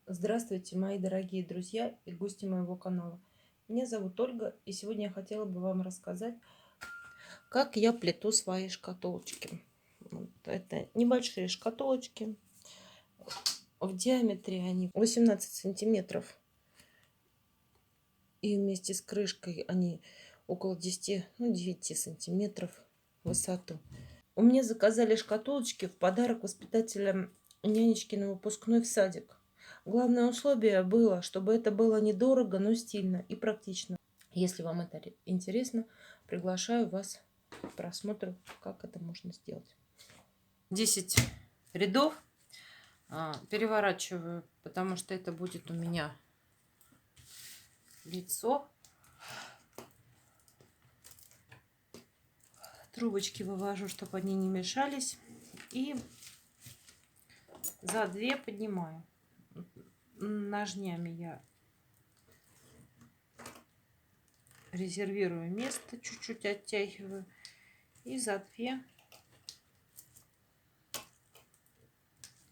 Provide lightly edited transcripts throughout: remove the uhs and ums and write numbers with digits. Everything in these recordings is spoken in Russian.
Здравствуйте, мои дорогие друзья и гости моего канала. Меня зовут Ольга, и сегодня я хотела бы вам рассказать, как я плету свои шкатулочки. Это небольшие шкатулочки. В диаметре они 18 сантиметров. И вместе с крышкой они около 10, 9 сантиметров в высоту. У меня заказали шкатулочки в подарок воспитателям нянечки на выпускной в садик. Главное условие было, чтобы это было недорого, но стильно и практично. Если вам это интересно, приглашаю вас к просмотру, как это можно сделать. 10 рядов переворачиваю, потому что это будет у меня лицо. Трубочки вывожу, чтобы они не мешались. И за 2 поднимаю. Ножнями я резервирую место, чуть-чуть оттягиваю. И за 2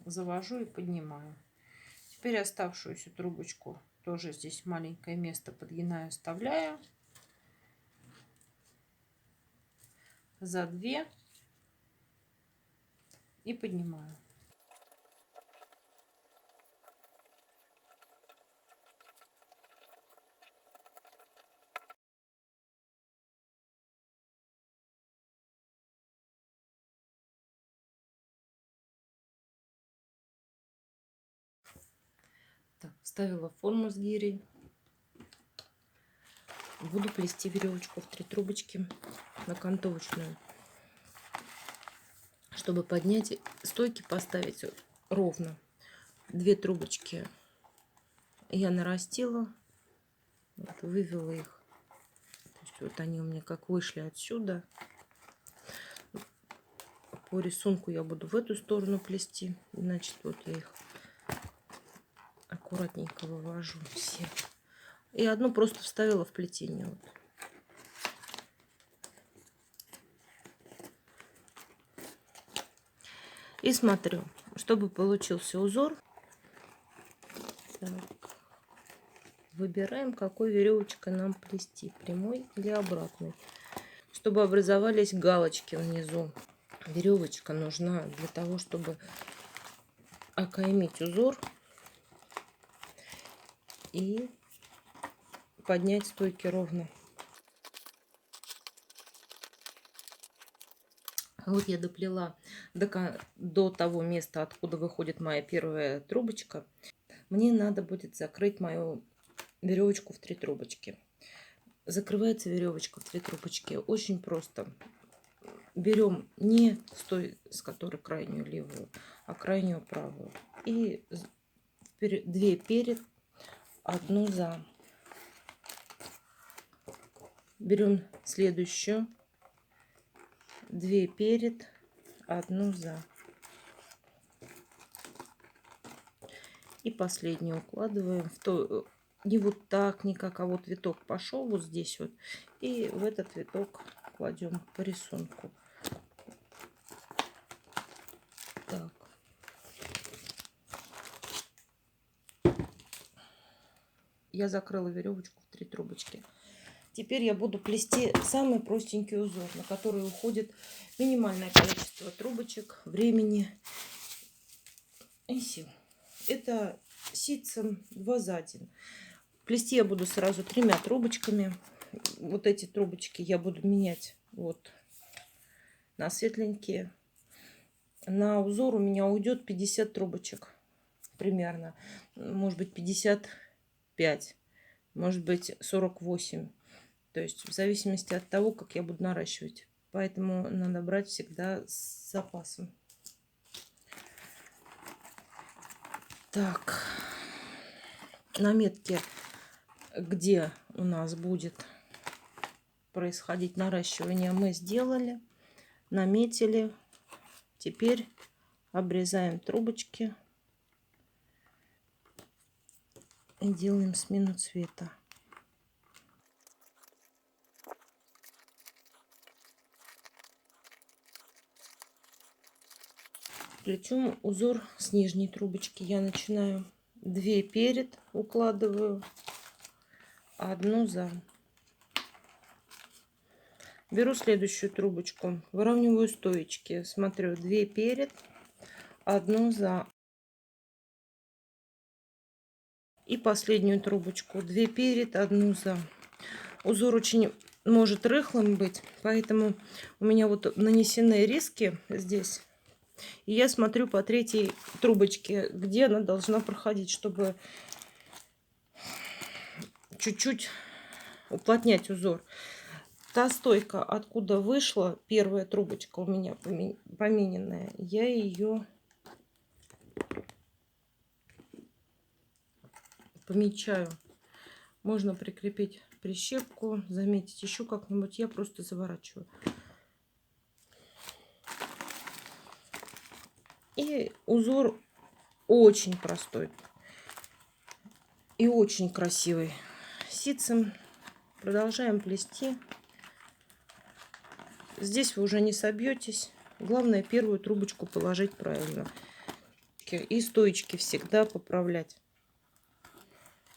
завожу и поднимаю. Теперь оставшуюся трубочку тоже здесь маленькое место подгинаю, оставляю. За 2 и поднимаю. Так, вставила форму с гирей. Буду плести веревочку в 3 трубочки на окантовочную, чтобы поднять стойки, поставить ровно. 2 трубочки я нарастила, вот, вывела их. То есть вот они у меня как вышли отсюда. По рисунку я буду в эту сторону плести. Значит, вот я их аккуратненько вывожу все. И одну просто вставила в плетение. Вот. И смотрю, чтобы получился узор. Так. Выбираем, какой веревочкой нам плести. Прямой или обратной. Чтобы образовались галочки внизу. Веревочка нужна для того, чтобы окаймить узор и поднять стойки ровно. Вот я доплела до того места, откуда выходит моя первая трубочка. Мне надо будет закрыть мою веревочку в 3 трубочки. Закрывается веревочка в 3 трубочки очень просто. Берем не с той, с которой крайнюю левую, а крайнюю правую. И 2 перед, 1 за. Берем следующую, 2 перед, 1 за. И последнюю укладываем в то, не вот так никак, а вот виток пошел вот здесь вот. И в этот виток кладем по рисунку. Так. Я закрыла веревочку в 3 трубочки. Теперь я буду плести самый простенький узор, на который уходит минимальное количество трубочек, времени и сил. Это ситцем 2 за 1. Плести я буду сразу 3 трубочками. Вот эти трубочки я буду менять вот на светленькие. На узор у меня уйдет 50 трубочек примерно. Может быть 55, может быть 48. То есть в зависимости от того, как я буду наращивать. Поэтому надо брать всегда с запасом. Так, на метке, где у нас будет происходить наращивание, мы сделали, наметили. Теперь обрезаем трубочки и делаем смену цвета. Плетем узор с нижней трубочки. Я начинаю 2 перед укладываю, 1 за. Беру следующую трубочку, выравниваю стоечки, смотрю, 2 перед, 1 за. И последнюю трубочку, 2 перед, 1 за. Узор очень может рыхлым быть, поэтому у меня вот нанесены риски здесь. И я смотрю по третьей трубочке, где она должна проходить, чтобы чуть-чуть уплотнять узор. Та стойка, откуда вышла первая трубочка у меня помененная, я ее помечаю. Можно прикрепить прищепку, заметить еще как-нибудь. Я просто заворачиваю. И узор очень простой и очень красивый. Ситцем продолжаем плести. Здесь вы уже не собьетесь. Главное первую трубочку положить правильно. И стоечки всегда поправлять,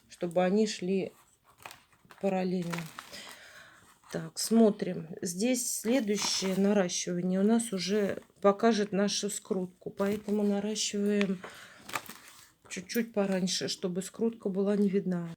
чтобы они шли параллельно. Так, смотрим. Здесь следующее наращивание у нас уже покажет нашу скрутку. Поэтому наращиваем чуть-чуть пораньше, чтобы скрутка была не видна.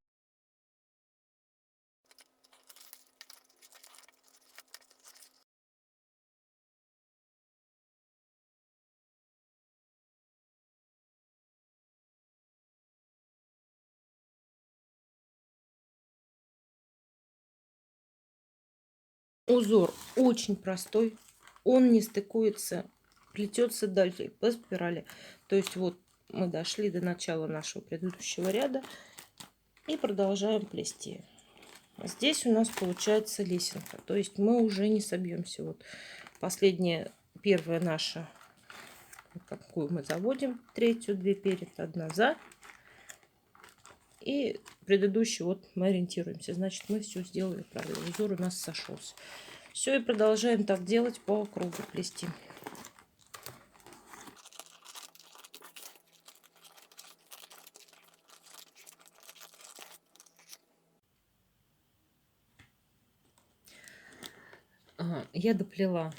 Узор очень простой. Он не стыкуется, плетется дальше по спирали. То есть вот мы дошли до начала нашего предыдущего ряда и продолжаем плести. Здесь у нас получается лесенка, то есть мы уже не собьемся. Вот последняя, первая наша, какую мы заводим, третью, 2 перед, 1 за. И предыдущий вот мы ориентируемся, значит мы все сделали правильно, узор у нас сошелся. Все, и продолжаем так делать по кругу, плести. Я доплела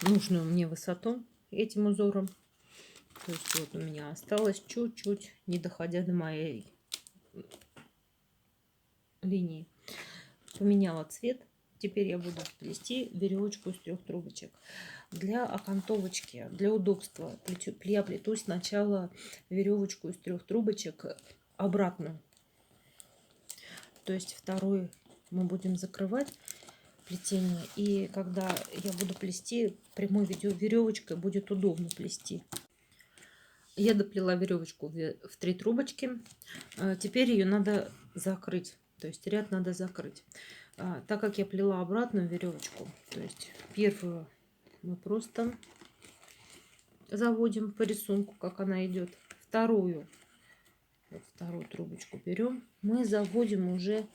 нужную мне высоту этим узором. То есть вот у меня осталось чуть-чуть, не доходя до моей линии. Поменяла цвет. Теперь я буду плести веревочку из 3 трубочек. Для окантовочки, для удобства, я плету сначала веревочку из 3 трубочек обратно. То есть второй мы будем закрывать плетение. И когда я буду плести, прямой веревочкой будет удобно плести. Я доплела веревочку в 3 трубочки. Теперь ее надо закрыть. То есть ряд надо закрыть. Так как я плела обратную веревочку, то есть первую мы просто заводим по рисунку, как она идет. Вторую, вот вторую трубочку берем, мы заводим уже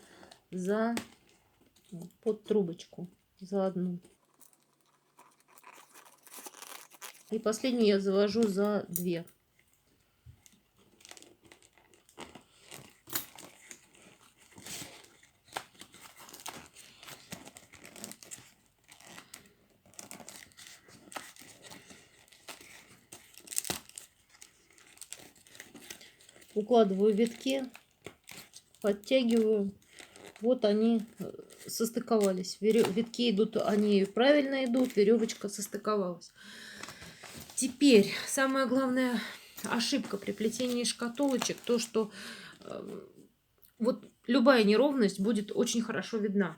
за под трубочку, за одну. И последнюю я завожу за 2. Укладываю витки, подтягиваю. Вот они состыковались. Витки идут, они правильно идут, веревочка состыковалась. Теперь самая главная ошибка при плетении шкатулочек, то что вот любая неровность будет очень хорошо видна.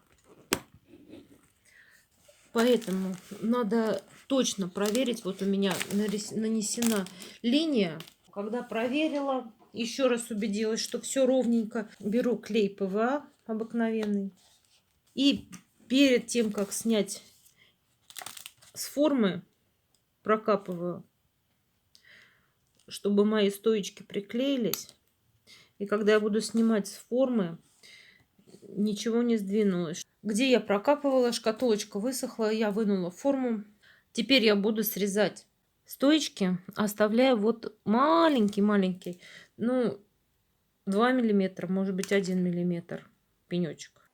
Поэтому надо точно проверить. Вот у меня нанесена линия. Когда проверила, еще раз убедилась, что все ровненько, беру клей ПВА обыкновенный. И перед тем, как снять с формы, прокапываю, чтобы мои стоечки приклеились. И когда я буду снимать с формы, ничего не сдвинулось. Где я прокапывала, шкатулочка высохла, я вынула форму. Теперь я буду срезать стоечки, оставляя вот маленький-маленький, ну, 2 миллиметра, может быть 1 миллиметр пенечек.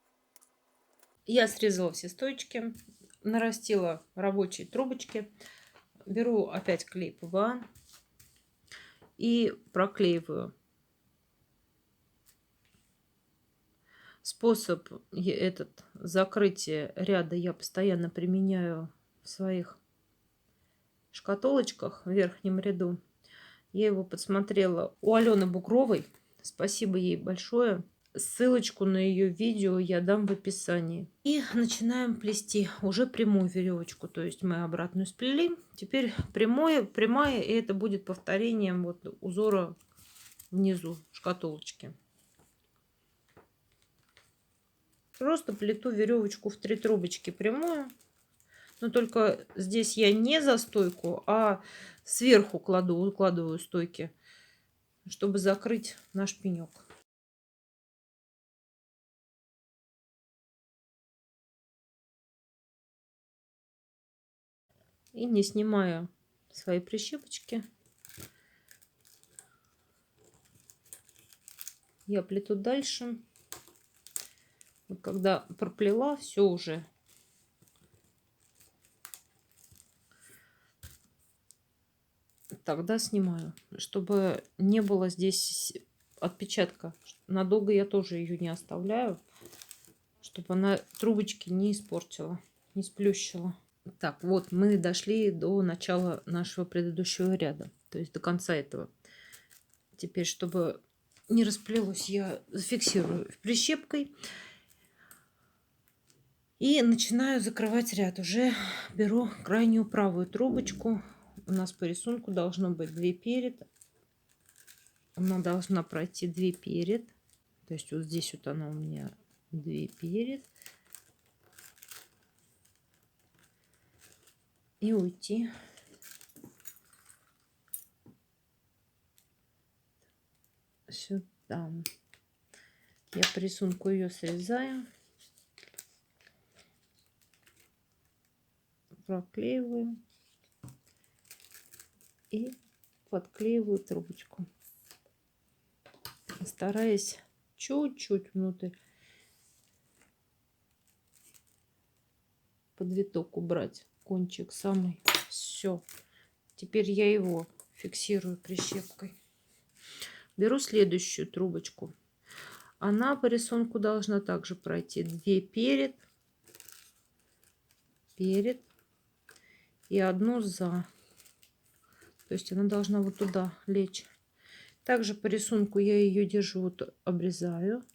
Я срезала все стоечки, нарастила рабочие трубочки. Беру опять клей ПВА и проклеиваю. Способ этот закрытия ряда я постоянно применяю в своих шкатулочках в верхнем ряду. Я его подсмотрела у Алены Бугровой. Спасибо ей большое. Ссылочку на ее видео я дам в описании. И начинаем плести уже прямую веревочку. То есть мы обратную сплели. Теперь прямая, и это будет повторением вот узора внизу шкатулочки. Просто плету веревочку в 3 трубочки прямую. Но только здесь я не за стойку, а сверху укладываю стойки, чтобы закрыть наш пенек. И не снимая свои прищепочки, я плету дальше. Вот когда проплела, все уже. Тогда снимаю, чтобы не было здесь отпечатка. Надолго я тоже ее не оставляю, чтобы она трубочки не испортила, не сплющила. Так, вот мы дошли до начала нашего предыдущего ряда, то есть до конца этого. Теперь, чтобы не расплелось, я зафиксирую прищепкой и начинаю закрывать ряд. Уже беру крайнюю правую трубочку. У нас по рисунку должно быть 2 перед. Она должна пройти 2 перед. То есть вот здесь вот она у меня 2 перед. И уйти сюда. Я по рисунку ее срезаю, проклеиваю и подклеиваю трубочку, стараясь чуть-чуть внутрь под виток убрать кончик самый. Все. Теперь я его фиксирую прищепкой. Беру следующую трубочку. Она по рисунку должна также пройти 2 перед и 1 за. То есть она должна вот туда лечь. Также по рисунку я ее держу, вот обрезаю.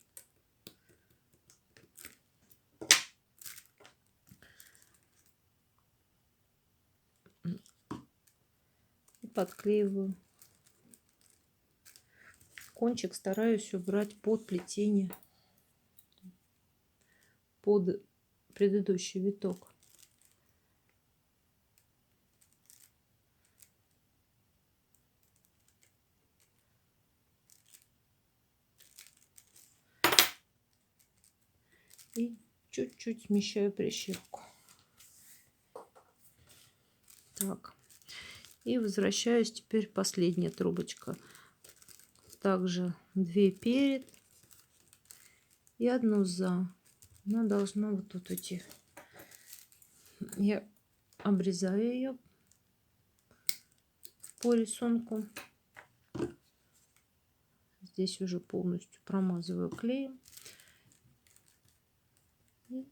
И подклеиваю. Кончик стараюсь убрать под плетение, под предыдущий виток. И чуть-чуть смещаю прищепку. Так. И возвращаюсь теперь последняя трубочка. Также 2 перед и 1 за. Она должна вот тут идти. Я обрезаю ее по рисунку. Здесь уже полностью промазываю клеем. И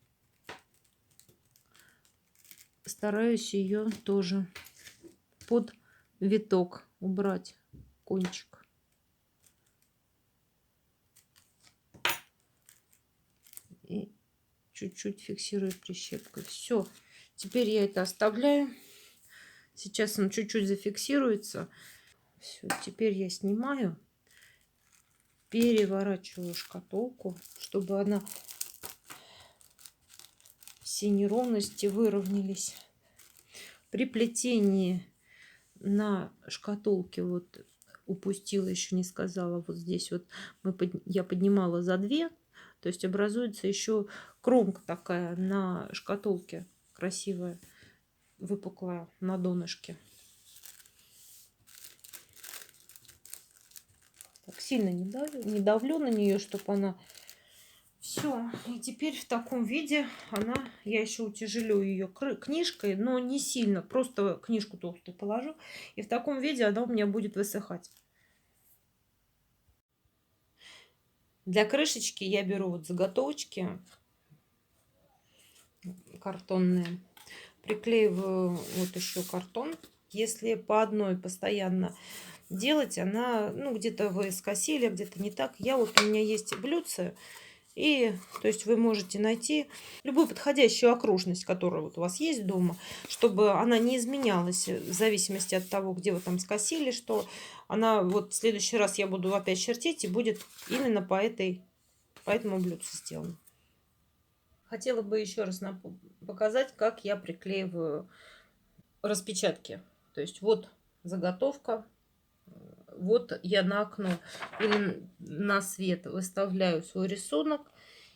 стараюсь ее тоже под виток убрать кончик. И чуть-чуть фиксирую прищепкой. Все. Теперь я это оставляю. Сейчас он чуть-чуть зафиксируется. Все. Теперь я снимаю. Переворачиваю шкатулку, чтобы она все неровности выровнялись. При плетении на шкатулке вот упустила, еще не сказала, вот здесь вот я поднимала за 2, то есть образуется еще кромка такая на шкатулке красивая, выпуклая на донышке. Так, сильно не давлю на нее, чтобы она... Все. И теперь в таком виде я еще утяжелю ее книжкой, но не сильно. Просто книжку толстую положу. И в таком виде она у меня будет высыхать. Для крышечки я беру вот заготовочки картонные. Приклеиваю вот еще картон. Если по одной постоянно делать, она, ну, где-то вы скосили, где-то не так. У меня есть блюдце, и, то есть, вы можете найти любую подходящую окружность, которая вот у вас есть дома, чтобы она не изменялась в зависимости от того, где вы там скосили, что она вот в следующий раз я буду опять чертить, и будет именно по этому блюдцу сделано. Хотела бы еще раз показать, как я приклеиваю распечатки. То есть вот заготовка, вот я на окно или на свет выставляю свой рисунок.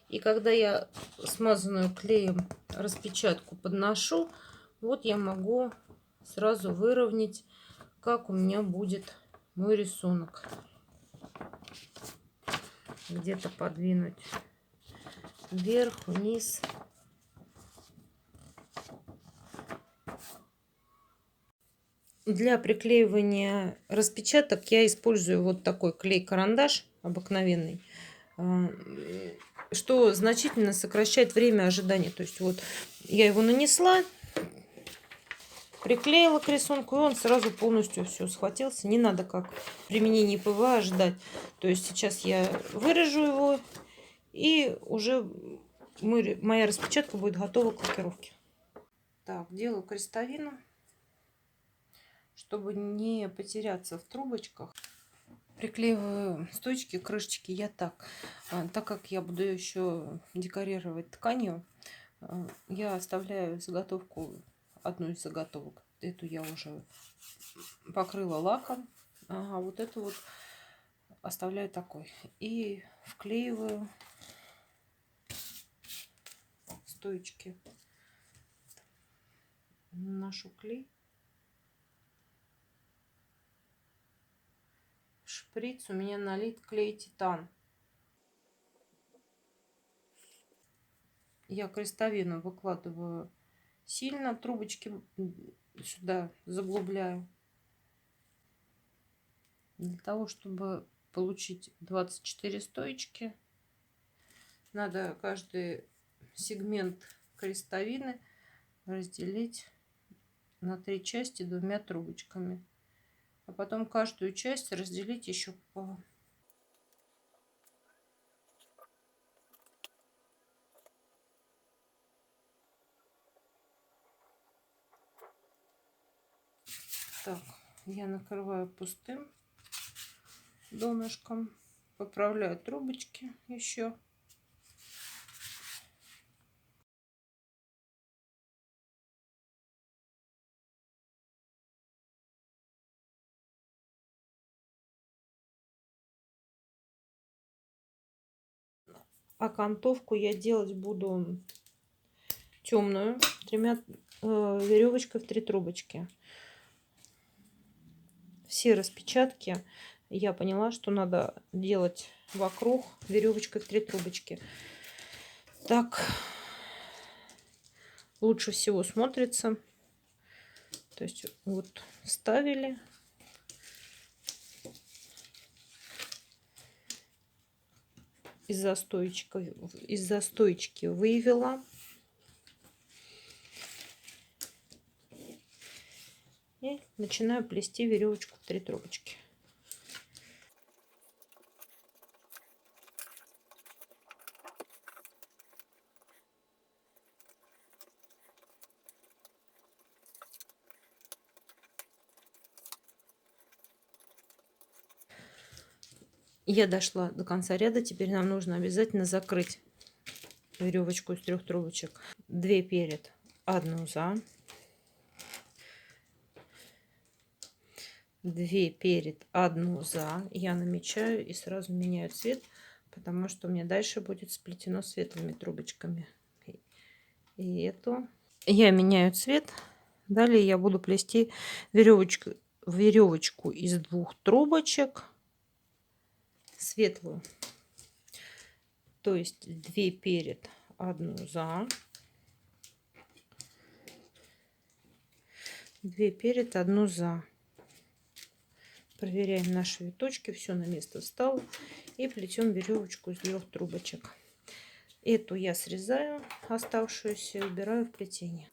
И когда я смазанную клеем распечатку подношу, вот я могу сразу выровнять, как у меня будет мой рисунок. Где-то подвинуть вверх, вниз. Для приклеивания распечаток я использую вот такой клей-карандаш обыкновенный, что значительно сокращает время ожидания. То есть вот я его нанесла, приклеила к рисунку, и он сразу полностью все схватился. Не надо, как в применении ПВА, ждать. То есть сейчас я вырежу его, и уже моя распечатка будет готова к лакировке. Так, делаю крестовину, чтобы не потеряться в трубочках. Приклеиваю стойчики, крышечки я так. Так как я буду еще декорировать тканью, я оставляю заготовку, одну из заготовок. Эту я уже покрыла лаком, а вот эту вот оставляю такой. И вклеиваю стоечки. Наношу клей. Шприц у меня налит клей титан. Я крестовину выкладываю сильно, трубочки сюда заглубляю. Для того, чтобы получить 24 стоечки, надо каждый сегмент крестовины разделить на 3 части 2 трубочками. А потом каждую часть разделить еще по... Так, я накрываю пустым донышком, поправляю трубочки еще. Окантовку я делать буду темную, веревочкой в 3 трубочки. Все распечатки я поняла, что надо делать вокруг веревочкой в 3 трубочки. Так лучше всего смотрится. То есть вот вставили. Из-за стоечки вывела. И начинаю плести веревочку в 3 трубочки. Я дошла до конца ряда. Теперь нам нужно обязательно закрыть веревочку из 3 трубочек. 2 перед, 1 за. 2 перед, 1 за. Я намечаю и сразу меняю цвет, потому что у меня дальше будет сплетено светлыми трубочками. И эту я меняю цвет. Далее я буду плести веревочку из 2 трубочек. светлую. То есть 2 перед, 1 за. 2 перед, 1 за. Проверяем наши виточки, все на место встало. И плетем веревочку из 2 трубочек. Эту я срезаю, оставшуюся, и убираю в плетение.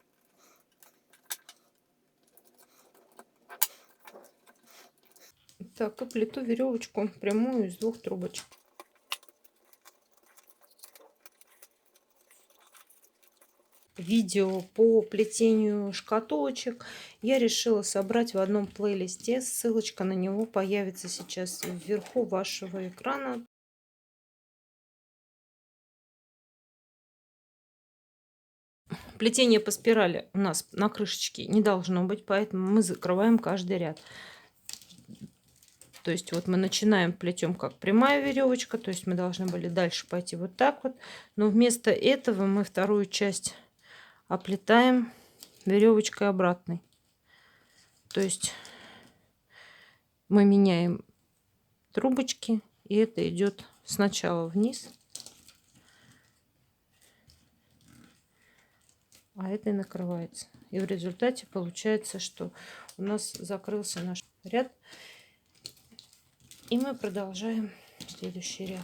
Так, и плету веревочку прямую из 2 трубочек. Видео по плетению шкатулочек я решила собрать в одном плейлисте. Ссылочка на него появится сейчас вверху вашего экрана. Плетение по спирали у нас на крышечке не должно быть, поэтому мы закрываем каждый ряд. То есть вот мы начинаем, плетем как прямая веревочка, то есть мы должны были дальше пойти вот так вот. Но вместо этого мы вторую часть оплетаем веревочкой обратной. То есть мы меняем трубочки, и это идет сначала вниз, а это и накрывается. И в результате получается, что у нас закрылся наш ряд. И мы продолжаем следующий ряд.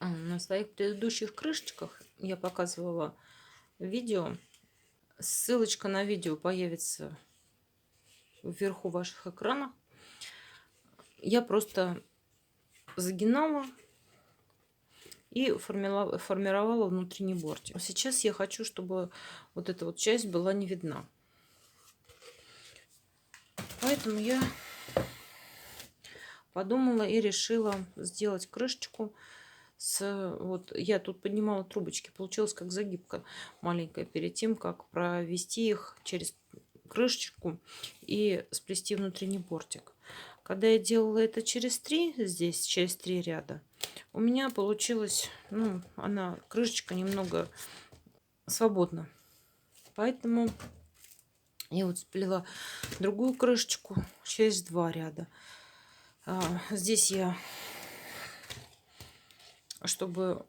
На своих предыдущих крышечках я показывала видео. Ссылочка на видео появится вверху ваших экранов. Я просто загинала и формировала внутренний бортик. Сейчас я хочу, чтобы вот эта вот часть была не видна. Поэтому я подумала и решила сделать крышечку. Вот я тут поднимала трубочки, получилось как загибка маленькая перед тем, как провести их через крышечку и сплести внутренний бортик. Когда я делала это через 3, здесь через 3 ряда, у меня получилось, ну, крышечка немного свободна. Поэтому я вот сплела другую крышечку через 2 ряда. Здесь я, чтобы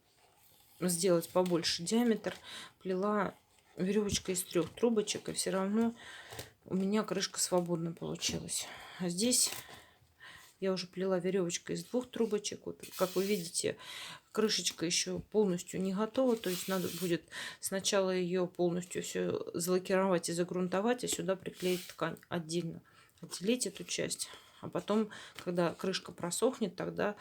сделать побольше диаметр, плела веревочкой из 3 трубочек, и все равно у меня крышка свободно получилась. А здесь я уже плела веревочкой из 2 трубочек. Вот, как вы видите, крышечка еще полностью не готова, то есть надо будет сначала ее полностью все залакировать и загрунтовать, а сюда приклеить ткань отдельно, отделить эту часть, а потом, когда крышка просохнет, тогда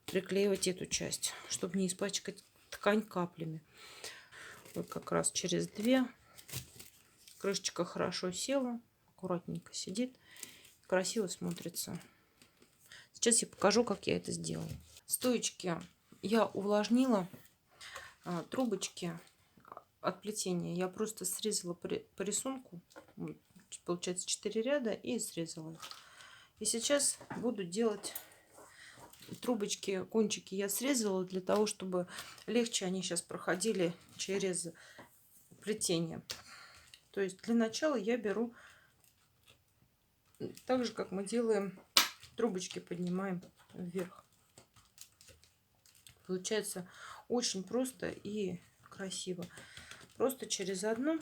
приклеивать эту часть, чтобы не испачкать ткань каплями. Вот как раз через 2 крышечка хорошо села, аккуратненько сидит, красиво смотрится. Сейчас я покажу, как я это сделала. Стоечки я увлажнила, трубочки от плетения я просто срезала по рисунку, получается 4 ряда, и срезала их. И сейчас буду делать трубочки, кончики я срезала для того, чтобы легче они сейчас проходили через плетение. То есть для начала я беру так же, как мы делаем, трубочки поднимаем вверх. Получается очень просто и красиво. Просто через одну.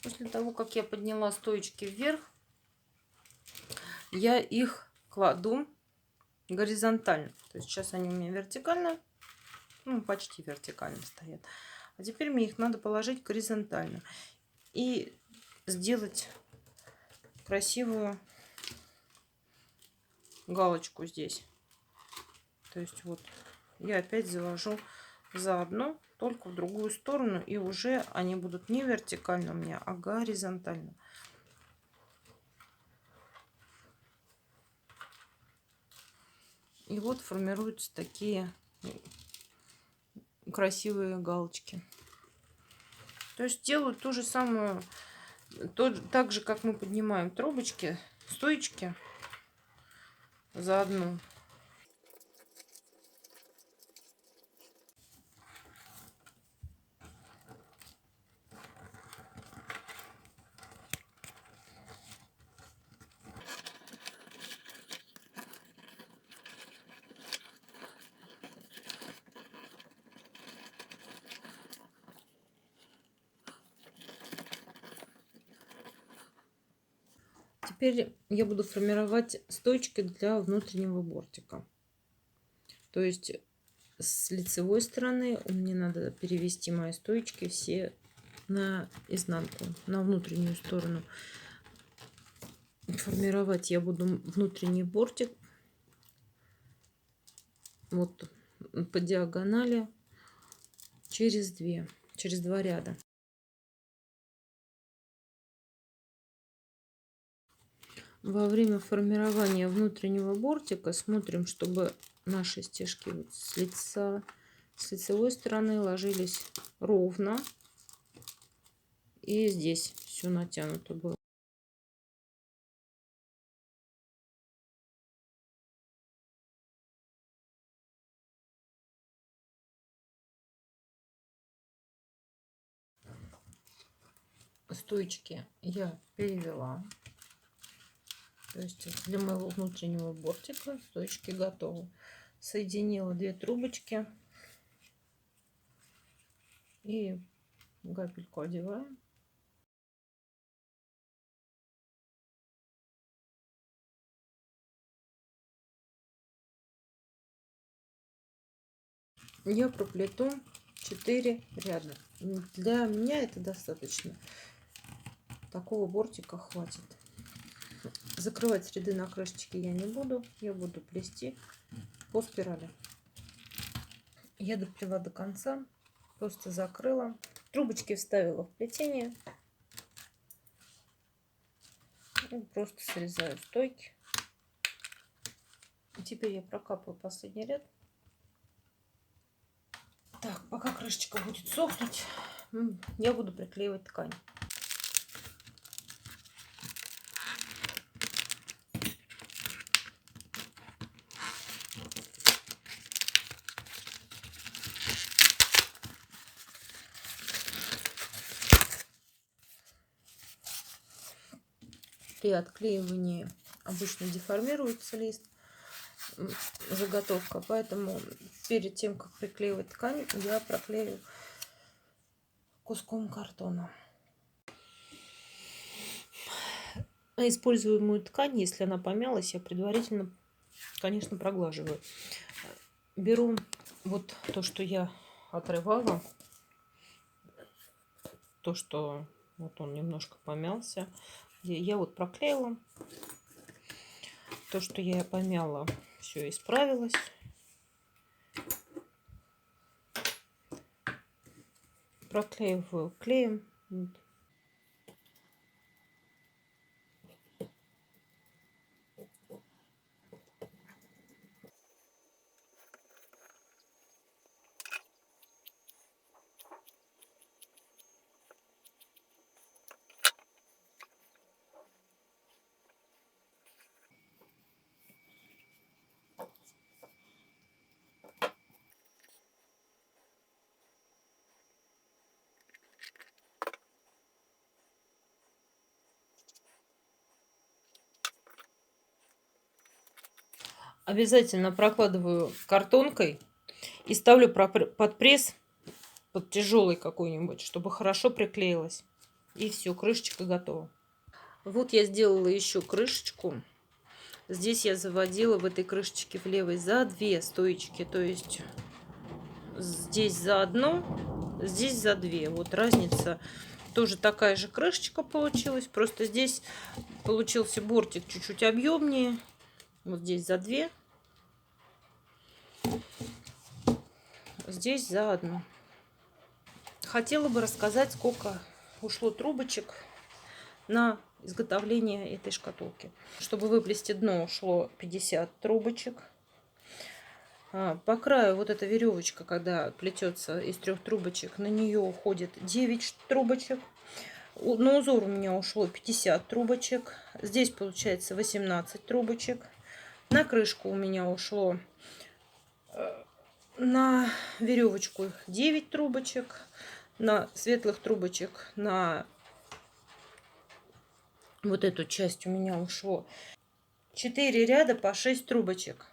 После того, как я подняла стоечки вверх, я их кладу горизонтально. То есть сейчас они у меня вертикально, ну, почти вертикально стоят. А теперь мне их надо положить горизонтально. И сделать красивую галочку здесь. То есть вот я опять завожу заодно, только в другую сторону. И уже они будут не вертикально у меня, а горизонтально. И вот формируются такие красивые галочки. То есть делаю ту же самую, так же, как мы поднимаем трубочки, стоечки заодно. Теперь я буду формировать стойчики для внутреннего бортика. То есть с лицевой стороны мне надо перевести мои стоечки все на изнанку, на внутреннюю сторону. Формировать я буду внутренний бортик вот по диагонали через два ряда. Во время формирования внутреннего бортика смотрим, чтобы наши стежки вот с лицевой стороны ложились ровно. И здесь все натянуто было. Стоечки я перевела. То есть для моего внутреннего бортика стоечки готовы. Соединила 2 трубочки и габельку одеваем. Я проплету 4 ряда. Для меня это достаточно. Такого бортика хватит. Закрывать ряды на крышечке я не буду. Я буду плести по спирали. Я доплела до конца. Просто закрыла. Трубочки вставила в плетение. И просто срезаю стойки. И теперь я прокапываю последний ряд. Так, пока крышечка будет сохнуть, я буду приклеивать ткань. При отклеивании обычно деформируется лист, заготовка, поэтому перед тем, как приклеивать ткань, я проклею куском картона. А используемую ткань, если она помялась, я предварительно, конечно, проглаживаю. Беру вот то, что я отрывала, то, что вот он немножко помялся. Я вот проклеила. То, что я помяла, все исправилось. Проклеиваю клеем. Обязательно прокладываю картонкой и ставлю под пресс, под тяжелый какой-нибудь, чтобы хорошо приклеилась. И все, крышечка готова. Вот я сделала еще крышечку. Здесь я заводила в этой крышечке в левой за 2 стоечки. То есть здесь за одну, здесь за 2. Вот разница. Тоже такая же крышечка получилась. Просто здесь получился бортик чуть-чуть объемнее. Вот здесь за 2. Здесь за одну. Хотела бы рассказать, сколько ушло трубочек на изготовление этой шкатулки. Чтобы выплести дно, ушло 50 трубочек. По краю вот эта веревочка, когда плетется из 3 трубочек, на нее уходит 9 трубочек. На узор у меня ушло 50 трубочек. Здесь получается 18 трубочек. На крышку у меня ушло на веревочку 9 трубочек. На светлых трубочек, на вот эту часть у меня ушло 4 ряда по 6 трубочек.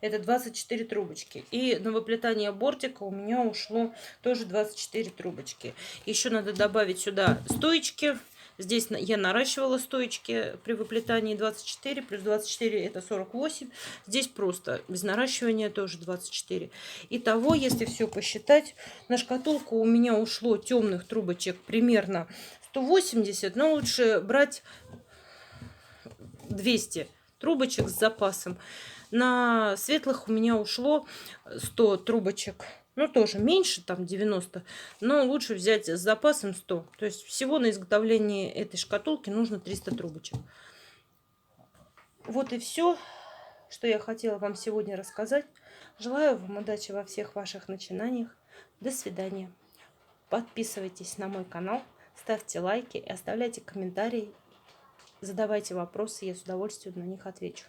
Это 24 трубочки. И на выплетание бортика у меня ушло тоже 24 трубочки. Еще надо добавить сюда стоечки. Здесь я наращивала стоечки при выплетании 24, плюс 24 это 48. Здесь просто без наращивания тоже 24. Итого, если все посчитать, на шкатулку у меня ушло темных трубочек примерно 180, но лучше брать 200 трубочек с запасом. На светлых у меня ушло 100 трубочек. Ну, тоже меньше, там 90. Но лучше взять с запасом 100. То есть всего на изготовление этой шкатулки нужно 300 трубочек. Вот и все, что я хотела вам сегодня рассказать. Желаю вам удачи во всех ваших начинаниях. До свидания. Подписывайтесь на мой канал, ставьте лайки и оставляйте комментарии. Задавайте вопросы, я с удовольствием на них отвечу.